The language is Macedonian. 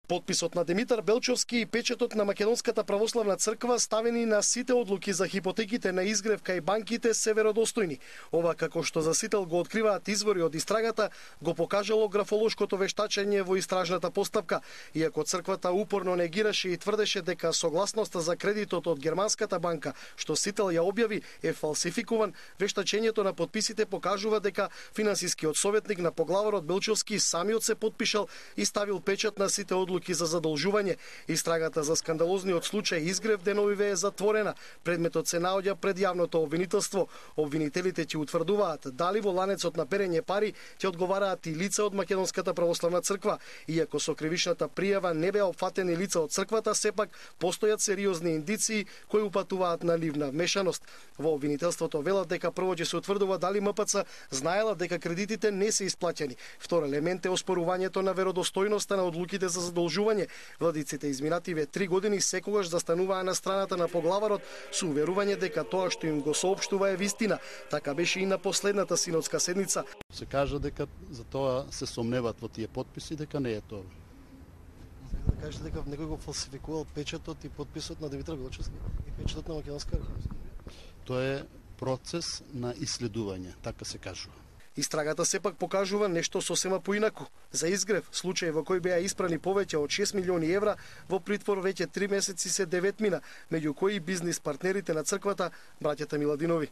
Подписот на Димитар Белчовски и печатот на Македонската православна црква ставени на сите одлуки за хипотеките на изгрев кај банките се веродостојни. Ова, како што за сител го откриваат извори од истрагата, го покажало графолошкото вештачење во истражната постапка. Иако црквата упорно негираше и тврдеше дека согласноста за кредитот од германската банка, што сител ја објави, е фалсификуван, вештачењето на подписите покажува дека финансискиот советник на поглаварот Белчовски самиот се подпишал и ставил печат на сите одлуки за задолжување. Истрагата за скандалозниот случај изгрев деновиве е затворена. Предметот се наоѓа пред јавното обвинителство. Обвинителите ќе утврдуваат дали во ланецот на перење пари ќе одговараат и лица од Македонската православна црква. Иако со кривичната пријава не беа опфатени лица од црквата, сепак постојат сериозни индиции кои упатуваат на ливна вмешаност. Во обвинителството велат дека прво ќе се утврдува дали МПЦ знаела дека кредитите не се исплаќани. Втор елемент е оспорувањето на веродостојноста на одлуките за задолжување. Владиците изминативе 3 години секогаш застануваа на страната на поглаварот со уверување дека тоа што им го соопштува е вистина. Така беше и на последната синодска седница. Се кажа дека за тоа се сомневат во тие подписи, дека не е тоа. Да кажете дека некој го фалсификувал печатот и подписот на Димитар Белчовски и печатот на Македонска. Тоа е процес на исследување, така се кажува. Истрагата сепак покажува нешто сосема поинаку. За изгрев, случај во кој беа испрани повеќе од 6 милиони евра, во притвор веќе 3 месеци се 9 мина, меѓу кои бизнис партнерите на црквата, браќата Миладинови.